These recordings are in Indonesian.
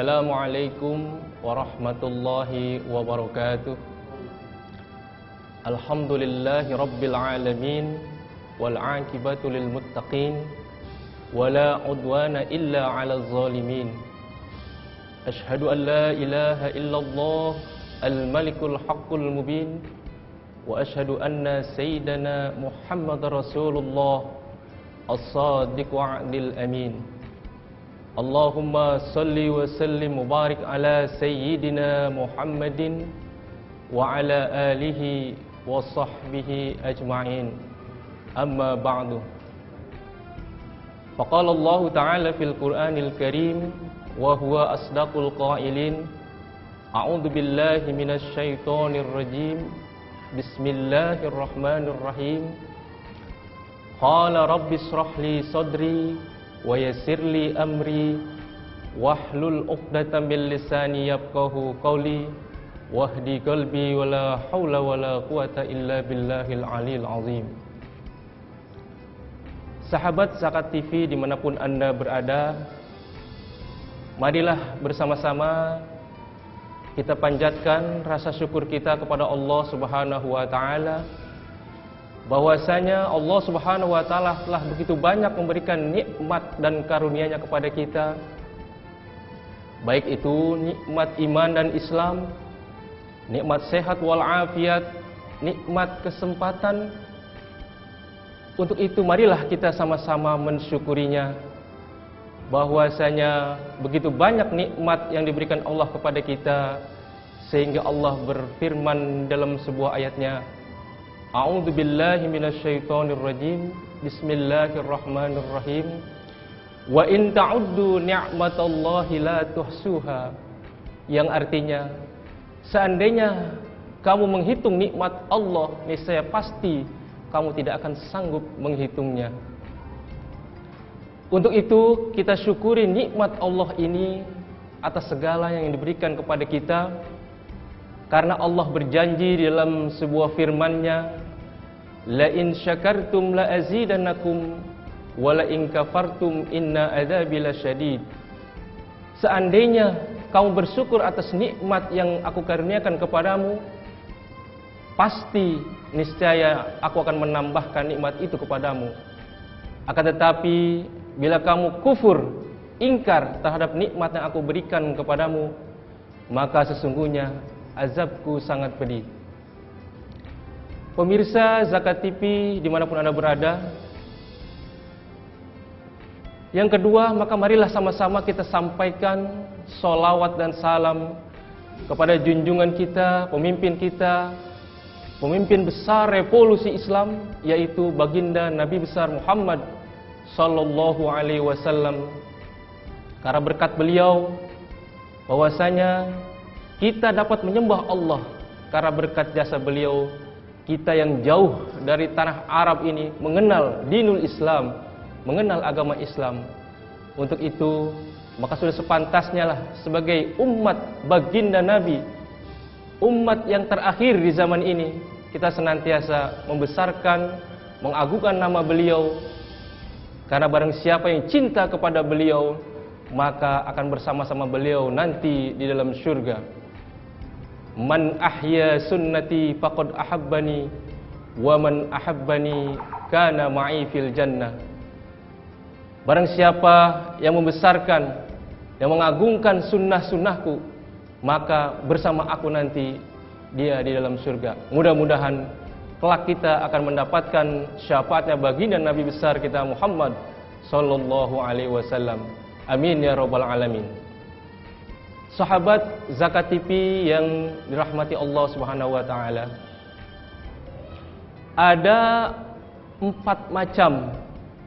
Assalamualaikum warahmatullahi wabarakatuh. Alhamdulillahi rabbil alamin, wal aqibatu lil muttaqin, wala udwana illa 'alal zalimin. Ashhadu an la ilaha illallah al-malikul haqqul mubin, wa ashhadu anna sayyidana Muhammadar Rasulullah as-sadiq wa'dil amin. Allahumma salli wa sallim mubarak ala sayyidina Muhammadin wa ala alihi wa sahbihi ajma'in. Amma ba'du. Faqala Allah Ta'ala fil Qur'anil Karim wa huwa asdaqul qailin. A'udzu billahi minasy syaithanir rajim. Bismillahirrahmanirrahim. Qala rabbi ishrah li sadri wa yassir li amri wahlul 'uqdatam min lisani yafqahu qawli wahdi qalbi wala haula wala quwata illa billahil aliyil azim. Sahabat Zakat TV dimanapun Anda berada, marilah bersama-sama kita panjatkan rasa syukur kita kepada Allah Subhanahu wa taala, bahwasanya Allah Subhanahu wa taala telah begitu banyak memberikan nikmat dan karunia-Nya kepada kita, baik itu nikmat iman dan Islam, nikmat sehat wal afiat, nikmat kesempatan. Untuk itu marilah kita sama-sama mensyukurinya, bahwasanya begitu banyak nikmat yang diberikan Allah kepada kita, sehingga Allah berfirman dalam sebuah ayatnya, A'udzu billahi minasyaitonir rajim. Bismillahirrahmanirrahim. Wa in ta'uddu ni'matallahi la tuhsuha. Yang artinya, seandainya kamu menghitung nikmat Allah, niscaya pasti kamu tidak akan sanggup menghitungnya. Untuk itu kita syukuri nikmat Allah ini atas segala yang diberikan kepada kita. Karena Allah berjanji di dalam sebuah firman-Nya, la in syakartum la azidannakum wa la in kafartum inna adzabi lasyadid. Seandainya kamu bersyukur atas nikmat yang aku karuniakan kepadamu, pasti niscaya aku akan menambahkan nikmat itu kepadamu. Akan tetapi bila kamu kufur, ingkar terhadap nikmat yang aku berikan kepadamu, maka sesungguhnya azabku sangat pedih. Pemirsa Zakat TV dimanapun Anda berada, yang kedua, maka marilah sama-sama kita sampaikan sholawat dan salam kepada junjungan kita, pemimpin besar revolusi Islam, yaitu baginda Nabi besar Muhammad sallallahu alaihi wasallam. Karena berkat beliau, bahwasanya kita dapat menyembah Allah. Karena berkat jasa beliau, kita yang jauh dari tanah Arab ini mengenal dinul Islam, mengenal agama Islam. Untuk itu, maka sudah sepantasnya lah sebagai umat baginda Nabi, umat yang terakhir di zaman ini, kita senantiasa membesarkan, mengagungkan nama beliau. Karena barang siapa yang cinta kepada beliau, maka akan bersama-sama beliau nanti di dalam surga. Man ahya sunnati faqad ahabbani, wa man ahabbani kana ma'i fil jannah. Barang siapa yang membesarkan, yang mengagungkan sunnah-sunnahku, maka bersama aku nanti dia di dalam surga. Mudah-mudahan kelak kita akan mendapatkan syafaatnya baginda Nabi besar kita Muhammad sallallahu alaihi wasallam. Amin ya rabbal alamin. Sahabat Zakat TV yang dirahmati Allah Subhanahu wa taala, ada 4 macam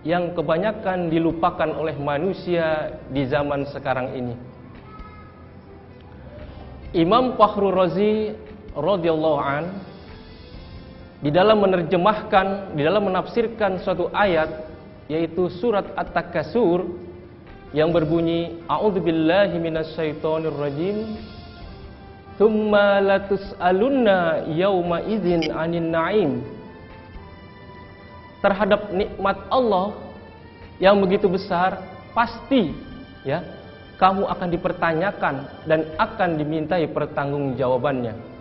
yang kebanyakan dilupakan oleh manusia di zaman sekarang ini. Imam Fakhrur Razi radhiyallahu an di dalam menerjemahkan, di dalam menafsirkan suatu ayat, yaitu surat At-Takasur, yang berbunyi, A'udzubillahi minasyaitonir rajim. Tsumma latus'alunna yauma idzin 'anin na'im. Terhadap nikmat Allah yang begitu besar, pasti ya, kamu akan dipertanyakan dan akan dimintai pertanggungjawabannya.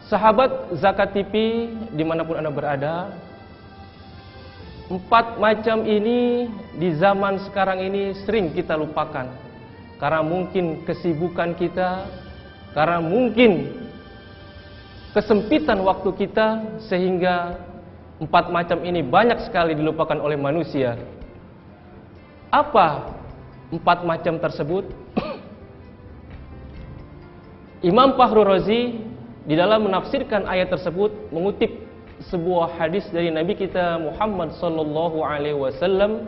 Sahabat Zakat TV dimanapun Anda berada, 4 macam ini di zaman sekarang ini sering kita lupakan. Karena mungkin kesibukan kita, karena mungkin kesempitan waktu kita, sehingga 4 macam ini banyak sekali dilupakan oleh manusia. Apa 4 macam tersebut? Imam Fakhrul Razi di dalam menafsirkan ayat tersebut mengutip sebuah hadis dari Nabi kita Muhammad sallallahu alaihi wasallam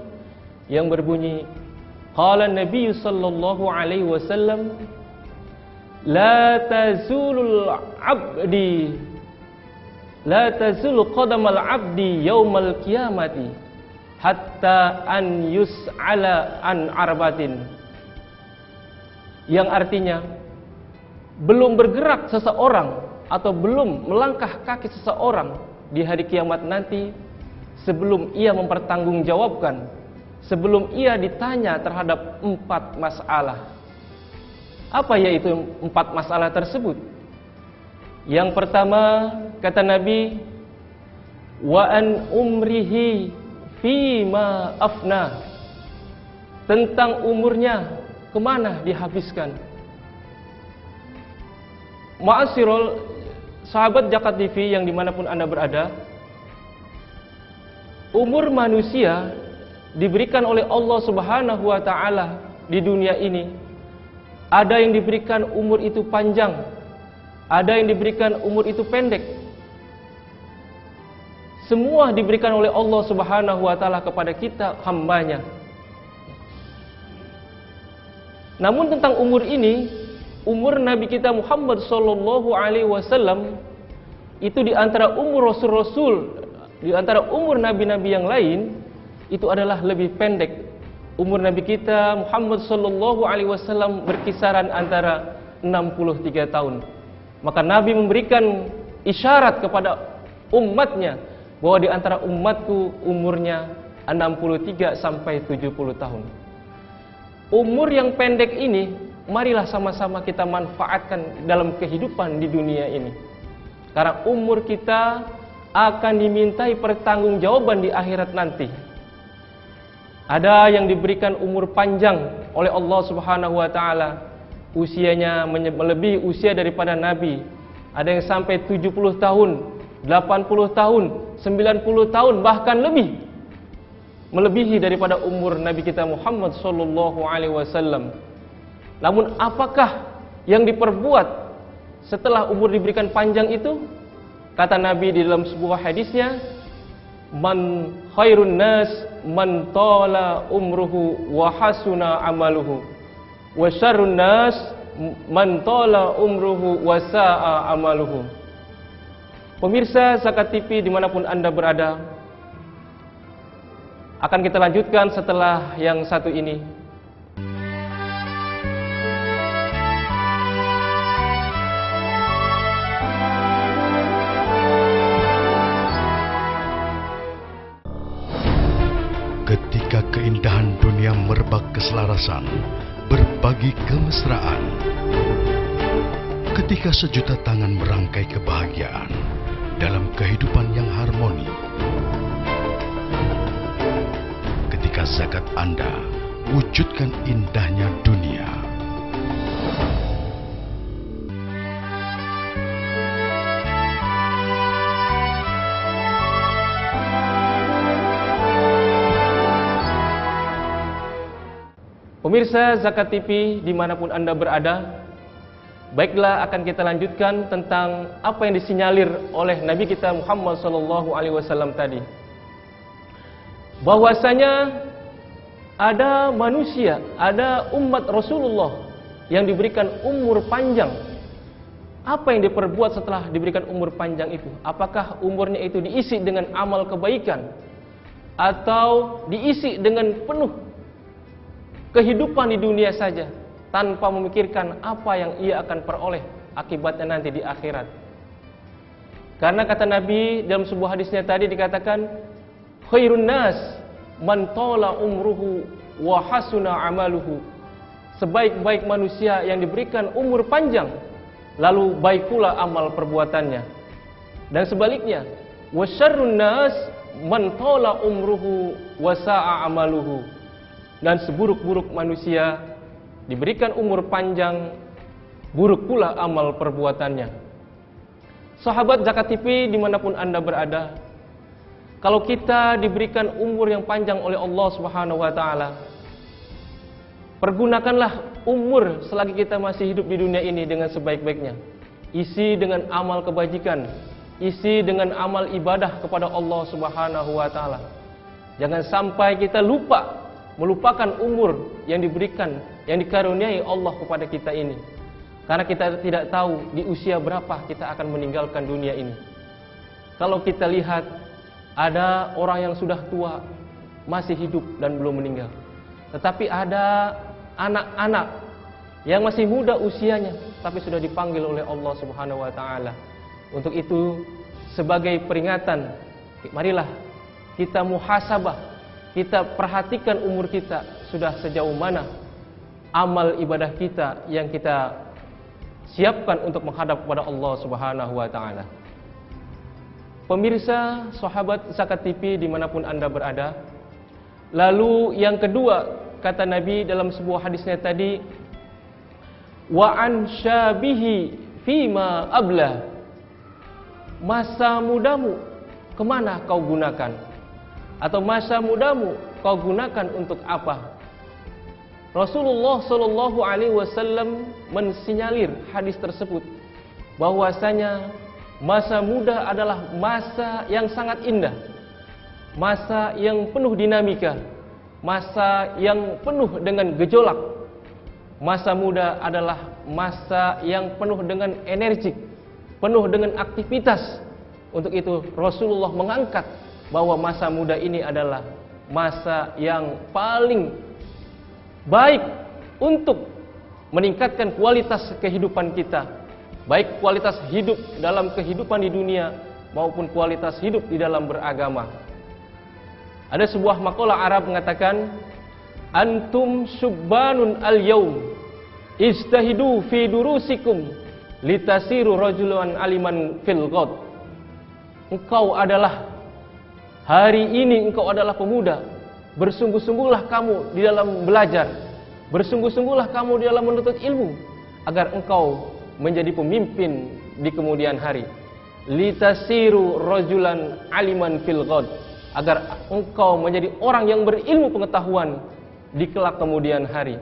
yang berbunyi, qala Nabi sallallahu alaihi wasallam, la tazulu qadamal abdi yaumal qiyamati hatta an yus'ala an arbatin. Yang artinya, belum bergerak seseorang atau belum melangkah kaki seseorang di hari kiamat nanti sebelum ia mempertanggungjawabkan, sebelum ia ditanya terhadap 4 masalah. Apa yaitu 4 masalah tersebut? Yang pertama, kata Nabi, wa an umrihi fima afna, tentang umurnya kemana dihabiskan. Ma'asyiral sahabat Zakat TV yang dimanapun Anda berada, umur manusia diberikan oleh Allah Subhanahu wa Ta'ala di dunia ini. Ada yang diberikan umur itu panjang, ada yang diberikan umur itu pendek. Semua diberikan oleh Allah Subhanahu wa Ta'ala kepada kita, hambanya. Namun tentang umur ini, umur Nabi kita Muhammad sallallahu alaihi wasallam itu di antara umur rasul-rasul, di antara umur nabi-nabi yang lain, itu adalah lebih pendek. Umur Nabi kita Muhammad sallallahu alaihi wasallam berkisaran antara 63 tahun. Maka Nabi memberikan isyarat kepada umatnya bahwa di antara umatku umurnya 63 sampai 70 tahun. Umur yang pendek ini marilah sama-sama kita manfaatkan dalam kehidupan di dunia ini. Karena umur kita akan dimintai pertanggungjawaban di akhirat nanti. Ada yang diberikan umur panjang oleh Allah Subhanahu wa Ta'ala, usianya melebihi usia daripada Nabi. Ada yang sampai 70 tahun, 80 tahun, 90 tahun, bahkan lebih, melebihi daripada umur Nabi kita Muhammad sallallahu alaihi wasallam. Namun apakah yang diperbuat setelah umur diberikan panjang itu? Kata Nabi di dalam sebuah hadisnya, man khairun nas man tala umruhu wa hasuna amaluhu, wa syarrun nas man tala umruhu wa sa'a amaluhu. Pemirsa Zakat TV dimanapun Anda berada, akan kita lanjutkan setelah yang satu ini. Ketika keindahan dunia merebak keselarasan, berbagi kemesraan. Ketika sejuta tangan merangkai kebahagiaan dalam kehidupan yang harmoni. Ketika zakat Anda wujudkan indahnya dunia. Pemirsa Zakat TV dimanapun Anda berada, baiklah akan kita lanjutkan tentang apa yang disinyalir oleh Nabi kita Muhammad SAW tadi. Bahwasanya ada manusia, ada umat Rasulullah yang diberikan umur panjang. Apa yang diperbuat setelah diberikan umur panjang itu? Apakah umurnya itu diisi dengan amal kebaikan, atau diisi dengan penuh kehidupan di dunia saja tanpa memikirkan apa yang ia akan peroleh akibatnya nanti di akhirat? Karena kata Nabi dalam sebuah hadisnya tadi dikatakan, khairun nas man tala umruhu wa hasuna amaluhu. Sebaik-baik manusia yang diberikan umur panjang, lalu baik pula amal perbuatannya. Dan sebaliknya, wa syarrun nas man tala umruhu wa sa'a amaluhu. Dan seburuk-buruk manusia diberikan umur panjang, buruk pula amal perbuatannya. Sahabat Zakat TV dimanapun Anda berada, kalau kita diberikan umur yang panjang oleh Allah Subhanahu wa Ta'ala, pergunakanlah umur selagi kita masih hidup di dunia ini dengan sebaik-baiknya. Isi dengan amal kebajikan, isi dengan amal ibadah kepada Allah Subhanahu wa Ta'ala. Jangan sampai kita melupakan umur yang diberikan, yang dikaruniai Allah kepada kita ini. Karena kita tidak tahu di usia berapa kita akan meninggalkan dunia ini. Kalau kita lihat, ada orang yang sudah tua masih hidup dan belum meninggal. Tetapi ada anak-anak yang masih muda usianya, tapi sudah dipanggil oleh Allah Subhanahu wa Ta'ala. Untuk itu, sebagai peringatan, marilah kita muhasabah, kita perhatikan umur kita sudah sejauh mana amal ibadah kita yang kita siapkan untuk menghadap kepada Allah Subhanahu wa Ta'ala. Pemirsa, sahabat Zakat TV dimanapun Anda berada. Lalu yang kedua, kata Nabi dalam sebuah hadisnya tadi, wa an syabihi fima abla. Masa mudamu kemana kau gunakan? Atau masa mudamu kau gunakan untuk apa? Rasulullah Shallallahu Alaihi Wasallam mensinyalir hadis tersebut bahwasanya masa muda adalah masa yang sangat indah, masa yang penuh dinamika, masa yang penuh dengan gejolak. Masa muda adalah masa yang penuh dengan energik, penuh dengan aktivitas. Untuk itu Rasulullah mengangkat bahwa masa muda ini adalah masa yang paling baik untuk meningkatkan kualitas kehidupan kita, baik kualitas hidup dalam kehidupan di dunia maupun kualitas hidup di dalam beragama. Ada sebuah makalah Arab mengatakan, antum syubbanun al-yaum istahidu fi durusikum litasiru rajulan aliman fil ghad. Engkau adalah hari ini, engkau adalah pemuda, bersungguh-sungguhlah kamu di dalam belajar, bersungguh-sungguhlah kamu di dalam menuntut ilmu, agar engkau menjadi pemimpin di kemudian hari. Litasiru rajulan aliman fil ghad, agar engkau menjadi orang yang berilmu pengetahuan di kelak kemudian hari.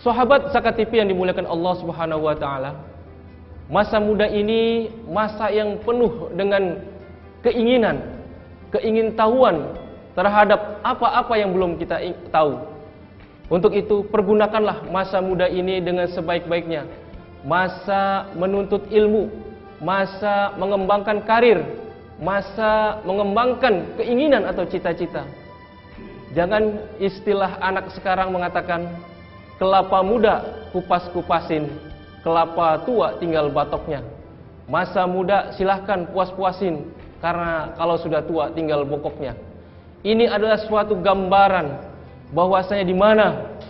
Sahabat Zakat TV yang dimuliakan Allah Subhanahu wa Ta'ala, masa muda ini masa yang penuh dengan keingintahuan terhadap apa-apa yang belum kita tahu. Untuk itu pergunakanlah masa muda ini dengan sebaik-baiknya. Masa menuntut ilmu, masa mengembangkan karir, masa mengembangkan keinginan atau cita-cita. Jangan istilah anak sekarang mengatakan, kelapa muda kupas-kupasin, kelapa tua tinggal batoknya. Masa muda silahkan puas-puasin, karena kalau sudah tua tinggal bokoknya. Ini adalah suatu gambaran bahwasanya di mana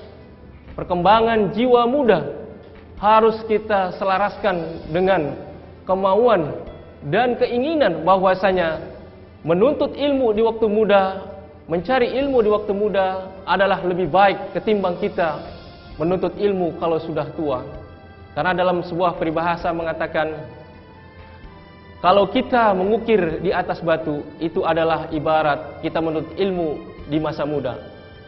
perkembangan jiwa muda harus kita selaraskan dengan kemauan dan keinginan bahwasanya menuntut ilmu di waktu muda, mencari ilmu di waktu muda adalah lebih baik ketimbang kita menuntut ilmu kalau sudah tua. Karena dalam sebuah peribahasa mengatakan, kalau kita mengukir di atas batu, itu adalah ibarat kita menuntut ilmu di masa muda.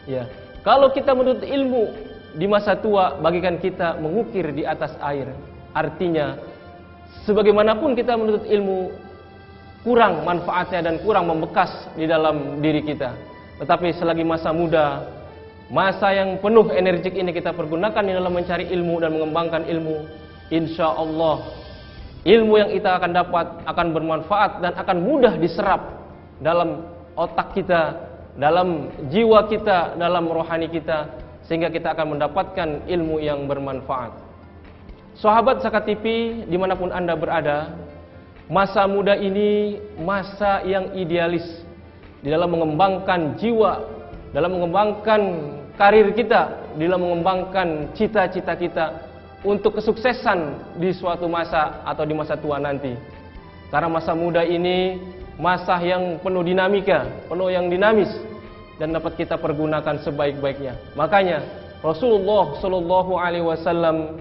Ya. Kalau kita menuntut ilmu di masa tua, bagikan kita mengukir di atas air. Artinya, sebagaimanapun kita menuntut ilmu, kurang manfaatnya dan kurang membekas di dalam diri kita. Tetapi selagi masa muda, masa yang penuh energik ini kita pergunakan di dalam mencari ilmu dan mengembangkan ilmu, insya Allah ilmu yang kita akan dapat akan bermanfaat dan akan mudah diserap dalam otak kita, dalam jiwa kita, dalam rohani kita, sehingga kita akan mendapatkan ilmu yang bermanfaat. Sahabat Zakat TV dimanapun Anda berada, masa muda ini masa yang idealis di dalam mengembangkan jiwa dalam mengembangkan karir kita, dalam mengembangkan cita-cita kita untuk kesuksesan di suatu masa atau di masa tua nanti. Karena masa muda ini masa yang penuh dinamika, penuh yang dinamis dan dapat kita pergunakan sebaik-baiknya. Makanya Rasulullah Shallallahu Alaihi Wasallam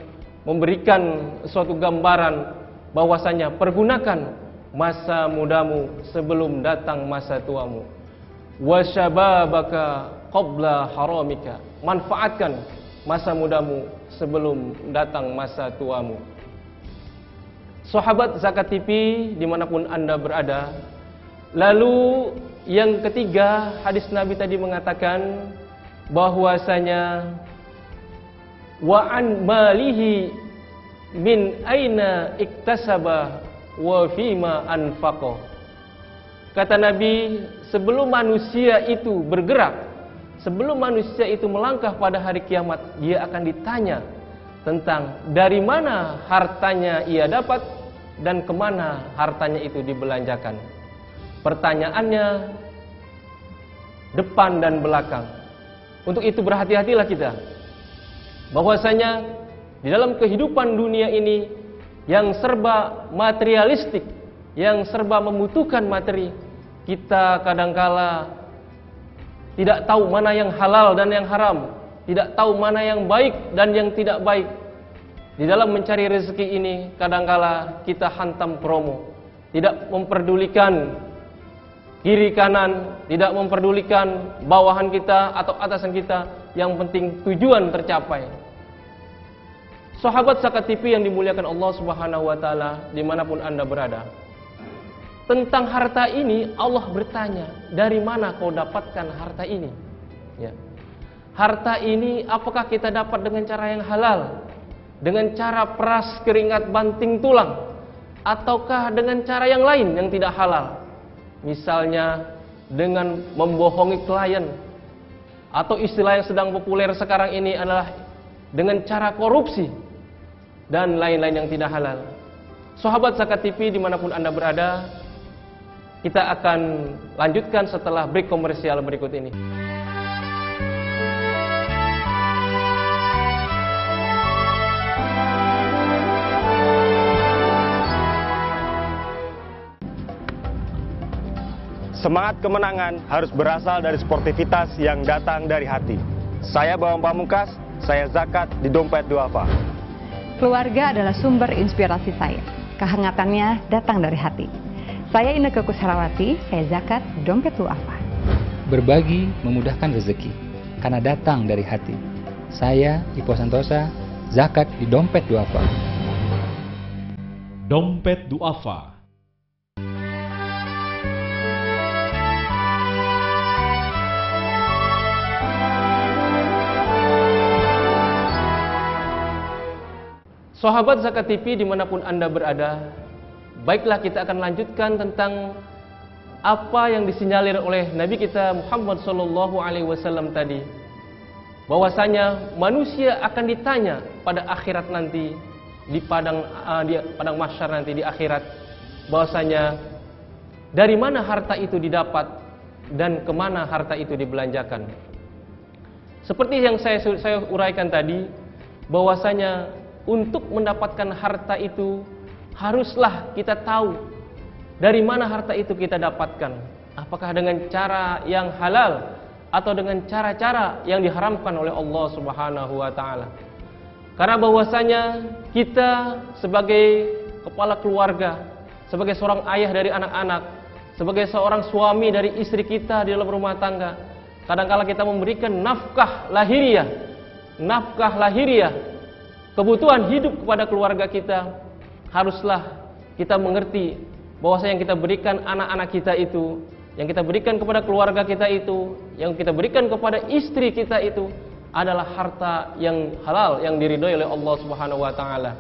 memberikan suatu gambaran bahwasanya pergunakan masa mudamu sebelum datang masa tuamu. Wa syababaka qabla haramika. Manfaatkan masa mudamu sebelum datang masa tuamu. Sahabat Zakat TV dimanapun Anda berada. Lalu yang ketiga, hadis Nabi tadi mengatakan bahwasanya wa an malihi min aina iktasaba wa fima anfaqo. Kata Nabi, sebelum manusia itu bergerak, sebelum manusia itu melangkah pada hari kiamat, dia akan ditanya tentang dari mana hartanya ia dapat dan kemana hartanya itu dibelanjakan. Pertanyaannya depan dan belakang. Untuk itu berhati-hatilah kita, bahwasanya di dalam kehidupan dunia ini yang serba materialistik, yang serba membutuhkan materi, kita kadangkala tidak tahu mana yang halal dan yang haram, tidak tahu mana yang baik dan yang tidak baik. Di dalam mencari rezeki ini kadangkala kita hantam promo, tidak memperdulikan kiri kanan, tidak memperdulikan bawahan kita atau atasan kita, yang penting tujuan tercapai. Sahabat Zakat TV yang dimuliakan Allah Subhanahu wa taala dimanapun Anda berada. Tentang harta ini Allah bertanya, dari mana kau dapatkan harta ini? Ya. Harta ini apakah kita dapat dengan cara yang halal? Dengan cara peras keringat banting tulang? Ataukah dengan cara yang lain yang tidak halal? Misalnya dengan membohongi klien, atau istilah yang sedang populer sekarang ini adalah dengan cara korupsi dan lain-lain yang tidak halal. Sahabat Zakat TV dimanapun Anda berada, kita akan lanjutkan setelah break komersial berikut ini. Semangat kemenangan harus berasal dari sportivitas yang datang dari hati. Saya Bawang Pamungkas, saya zakat di Dompet Duafa. Keluarga adalah sumber inspirasi saya. Kehangatannya datang dari hati. Saya Inneke Kusharawati, saya zakat di Dompet Duafa. Berbagi memudahkan rezeki, karena datang dari hati. Saya Ipo Santosa, zakat di Dompet Duafa. Dompet Duafa. Sahabat Zakat TV dimanapun Anda berada, baiklah kita akan lanjutkan tentang apa yang disinyalir oleh Nabi kita Muhammad Sallallahu Alaihi Wasallam tadi, bahwasanya manusia akan ditanya pada akhirat nanti, di padang mahsyar nanti di akhirat, bahwasanya dari mana harta itu didapat dan kemana harta itu dibelanjakan. Seperti yang saya uraikan tadi, bahwasanya untuk mendapatkan harta itu haruslah kita tahu dari mana harta itu kita dapatkan. Apakah dengan cara yang halal atau dengan cara-cara yang diharamkan oleh Allah Subhanahu wa taala. Karena bahwasanya kita sebagai kepala keluarga, sebagai seorang ayah dari anak-anak, sebagai seorang suami dari istri kita di dalam rumah tangga, kadang-kala kita memberikan nafkah lahiriah, kebutuhan hidup kepada keluarga kita. Haruslah kita mengerti bahwa yang kita berikan anak-anak kita itu, yang kita berikan kepada keluarga kita itu, yang kita berikan kepada istri kita itu adalah harta yang halal, yang diridhoi oleh Allah Subhanahu wa taala.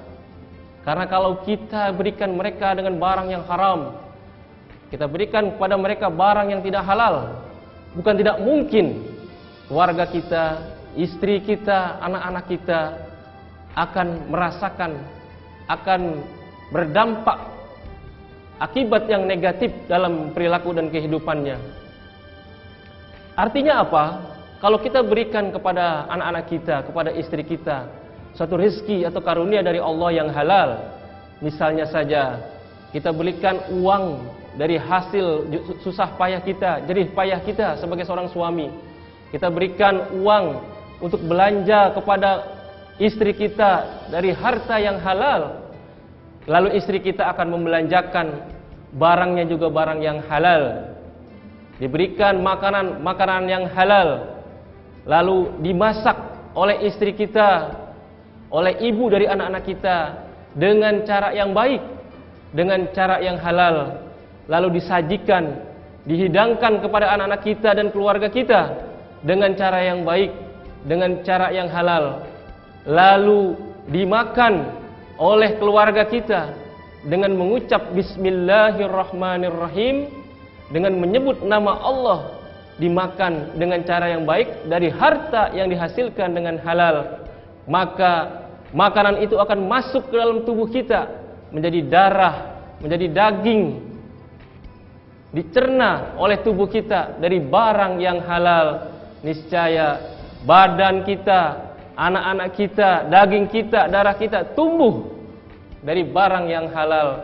Karena kalau kita berikan mereka dengan barang yang haram, kita berikan kepada mereka barang yang tidak halal, bukan tidak mungkin keluarga kita, istri kita, anak-anak kita akan merasakan, akan berdampak akibat yang negatif dalam perilaku dan kehidupannya. Artinya apa? kalau kita berikan kepada anak-anak kita, kepada istri kita, suatu rezeki atau karunia dari Allah yang halal, misalnya saja kita berikan uang dari hasil susah payah kita, jerih payah kita sebagai seorang suami, kita berikan uang untuk belanja kepada istri kita dari harta yang halal, lalu istri kita akan membelanjakan barangnya juga barang yang halal, diberikan makanan yang halal, lalu dimasak oleh istri kita, oleh ibu dari anak-anak kita dengan cara yang baik, dengan cara yang halal, lalu disajikan, dihidangkan kepada anak-anak kita dan keluarga kita dengan cara yang baik, dengan cara yang halal, lalu dimakan oleh keluarga kita dengan mengucap Bismillahirrahmanirrahim, dengan menyebut nama Allah, dimakan dengan cara yang baik dari harta yang dihasilkan dengan halal, maka makanan itu akan masuk ke dalam tubuh kita, menjadi darah, menjadi daging, dicerna oleh tubuh kita dari barang yang halal. Niscaya badan kita, anak-anak kita, daging kita, darah kita tumbuh dari barang yang halal.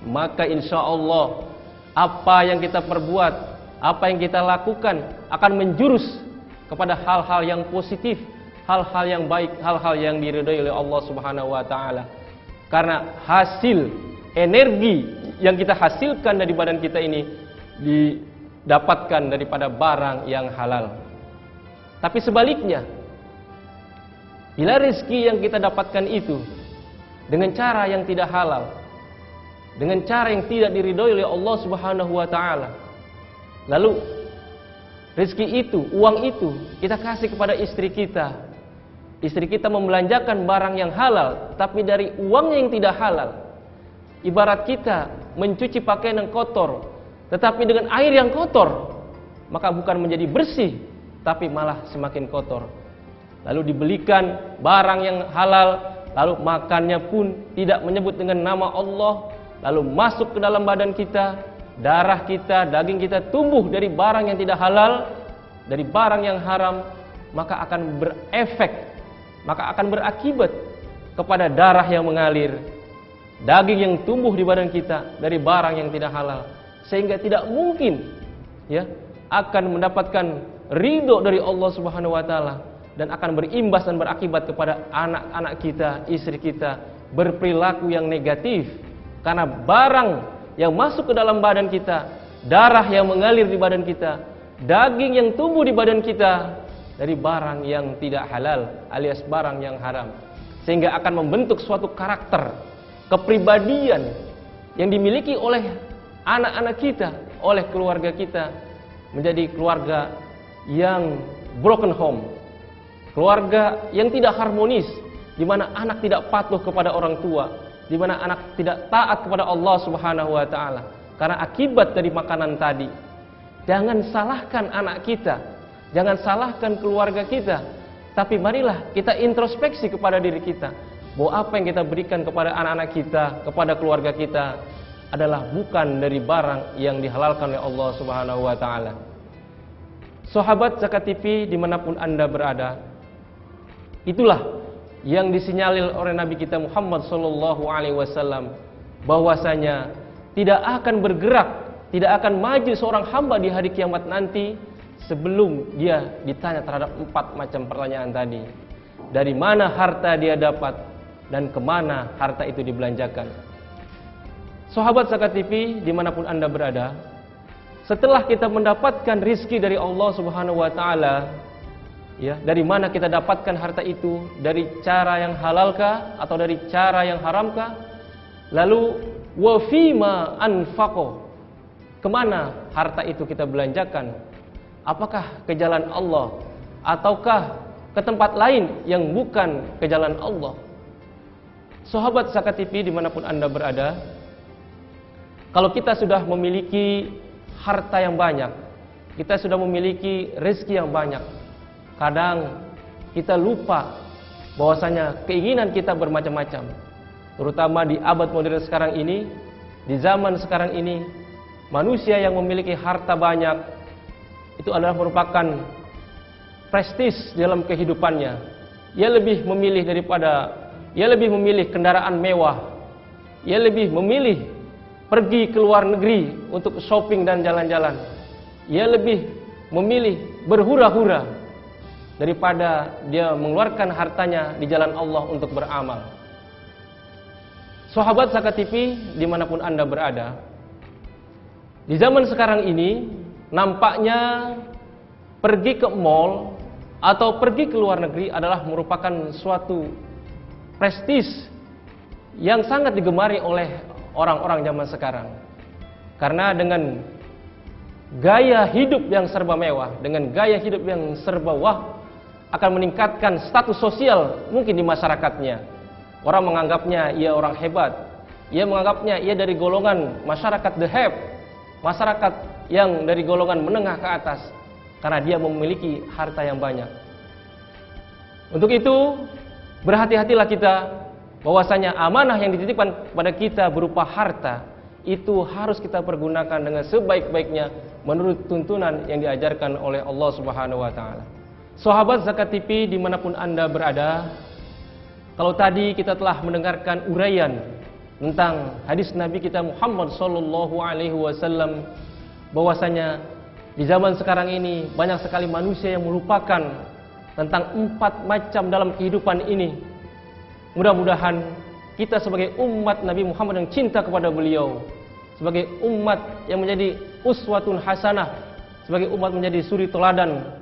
Maka insya Allah apa yang kita perbuat, apa yang kita lakukan akan menjurus kepada hal-hal yang positif, hal-hal yang baik, hal-hal yang diridhai oleh Allah Subhanahu wa taala. Karena hasil energi yang kita hasilkan dari badan kita ini didapatkan daripada barang yang halal. Tapi sebaliknya, bila rezeki yang kita dapatkan itu dengan cara yang tidak halal, dengan cara yang tidak diridhoi oleh Allah Subhanahu wa taala, lalu rezeki itu, uang itu kita kasih kepada istri kita, istri kita membelanjakan barang yang halal tapi dari uangnya yang tidak halal. Ibarat kita mencuci pakaian yang kotor tetapi dengan air yang kotor, maka bukan menjadi bersih tapi malah semakin kotor. Lalu dibelikan barang yang halal, lalu makannya pun tidak menyebut dengan nama Allah, lalu masuk ke dalam badan kita, darah kita, daging kita tumbuh dari barang yang tidak halal, dari barang yang haram, maka akan berefek, maka akan berakibat kepada darah yang mengalir, daging yang tumbuh di badan kita dari barang yang tidak halal, sehingga tidak mungkin ya akan mendapatkan ridho dari Allah Subhanahu wa taala, dan akan berimbas dan berakibat kepada anak-anak kita, istri kita berperilaku yang negatif. Karena barang yang masuk ke dalam badan kita, darah yang mengalir di badan kita, daging yang tumbuh di badan kita dari barang yang tidak halal alias barang yang haram, sehingga akan membentuk suatu karakter, kepribadian yang dimiliki oleh anak-anak kita, oleh keluarga kita, menjadi keluarga yang broken home, keluarga yang tidak harmonis, di mana anak tidak patuh kepada orang tua, di mana anak tidak taat kepada Allah Subhanahu wa taala karena akibat dari makanan tadi. Jangan salahkan anak kita, jangan salahkan keluarga kita, tapi marilah kita introspeksi kepada diri kita, bahwa apa yang kita berikan kepada anak-anak kita, kepada keluarga kita adalah bukan dari barang yang dihalalkan oleh Allah Subhanahu wa taala. Sahabat Zakat TV dimanapun Anda berada, itulah yang disinyalir oleh Nabi kita Muhammad sallallahu alaihi wasallam, bahwasanya tidak akan bergerak, tidak akan maju seorang hamba di hari kiamat nanti sebelum dia ditanya terhadap 4 macam pertanyaan tadi. Dari mana harta dia dapat dan kemana harta itu dibelanjakan. Sahabat Zakat TV dimanapun Anda berada, setelah kita mendapatkan rizki dari Allah Subhanahu wa taala, ya, dari mana kita dapatkan harta itu? Dari cara yang halalkah atau dari cara yang haramkah? Lalu wa fima anfaqo, kemana harta itu kita belanjakan? Apakah ke jalan Allah ataukah ke tempat lain yang bukan ke jalan Allah? Sahabat Zakat TV dimanapun Anda berada, kalau kita sudah memiliki harta yang banyak, kita sudah memiliki rezeki yang banyak, kadang kita lupa bahwasanya keinginan kita bermacam-macam. Terutama di abad modern sekarang ini, di zaman sekarang ini, manusia yang memiliki harta banyak itu adalah merupakan prestis dalam kehidupannya. Ia lebih memilih kendaraan mewah. Ia lebih memilih pergi ke luar negeri untuk shopping dan jalan-jalan. Ia lebih memilih berhura-hura daripada dia mengeluarkan hartanya di jalan Allah untuk beramal. Sahabat Zakat TV dimanapun Anda berada, di zaman sekarang ini nampaknya pergi ke mall atau pergi ke luar negeri adalah merupakan suatu prestis yang sangat digemari oleh orang-orang zaman sekarang. Karena dengan gaya hidup yang serba mewah, dengan gaya hidup yang serba wah, akan meningkatkan status sosial mungkin di masyarakatnya. Orang menganggapnya ia orang hebat. Ia menganggapnya ia dari golongan masyarakat the have, masyarakat yang dari golongan menengah ke atas, karena dia memiliki harta yang banyak. Untuk itu, berhati-hatilah kita bahwasanya amanah yang dititipkan pada kita berupa harta itu harus kita pergunakan dengan sebaik-baiknya menurut tuntunan yang diajarkan oleh Allah Subhanahu wa taala. Sahabat Zakat TV dimanapun Anda berada, kalau tadi kita telah mendengarkan uraian tentang hadis Nabi kita Muhammad sallallahu alaihi wasallam bahwasanya di zaman sekarang ini banyak sekali manusia yang melupakan tentang 4 macam dalam kehidupan ini. Mudah-mudahan kita sebagai umat Nabi Muhammad yang cinta kepada beliau, sebagai umat yang menjadi uswatun hasanah, sebagai umat menjadi suri teladan.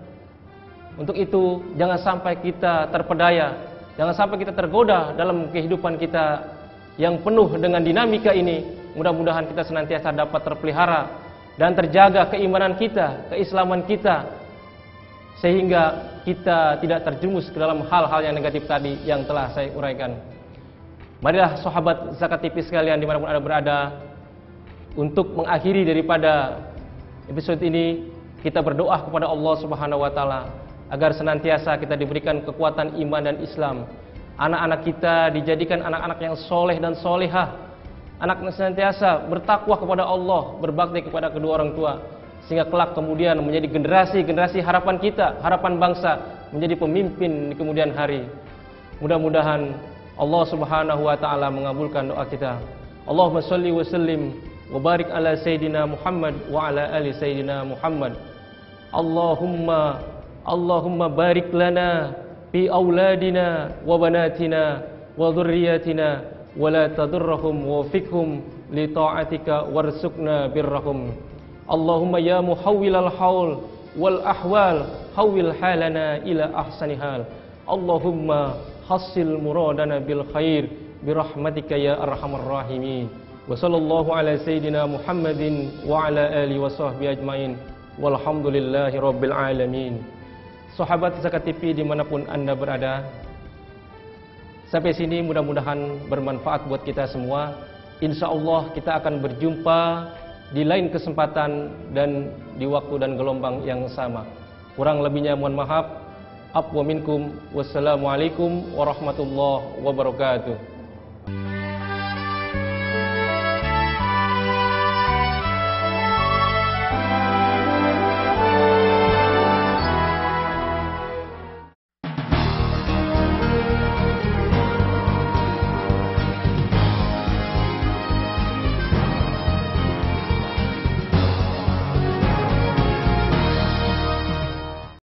Untuk itu jangan sampai kita terpedaya, jangan sampai kita tergoda dalam kehidupan kita yang penuh dengan dinamika ini. Mudah-mudahan kita senantiasa dapat terpelihara dan terjaga keimanan kita, keislaman kita, sehingga kita tidak terjerumus ke dalam hal-hal yang negatif tadi yang telah saya uraikan. Marilah sahabat Zakat TV sekalian dimanapun Anda berada, untuk mengakhiri daripada episode ini, kita berdoa kepada Allah Subhanahu wa taala agar senantiasa kita diberikan kekuatan iman dan Islam. Anak-anak kita dijadikan anak-anak yang soleh dan solehah, anak yang senantiasa bertakwa kepada Allah, berbakti kepada kedua orang tua, sehingga kelak kemudian menjadi generasi harapan kita, harapan bangsa, menjadi pemimpin di kemudian hari. Mudah-mudahan Allah Subhanahu wa taala mengabulkan doa kita. Allahumma shalli wa sallim wa barik ala sayyidina Muhammad wa ala ali sayyidina Muhammad. Allahumma barik lana fi auladina wa banatina wa dhurriyyatina wa la tadurrahum wa fikhum li ta'atika warzuqna birrahum. Allahumma ya muhawwilal haul wal ahwal hawwil halana ila ahsani hal. Allahumma hassil muradana bil khair birahmatika ya arhamar rahimin. Wa sallallahu ala sayyidina Muhammadin wa ala alihi wa sahbihi ajmain. Walhamdulillahi rabbil alamin. Sahabat Zakat TV dimanapun Anda berada, sampai sini mudah-mudahan bermanfaat buat kita semua. Insya Allah kita akan berjumpa di lain kesempatan dan di waktu dan gelombang yang sama. Kurang lebihnya mohon maaf. Afwa minkum. Wassalamualaikum warahmatullahi wabarakatuh.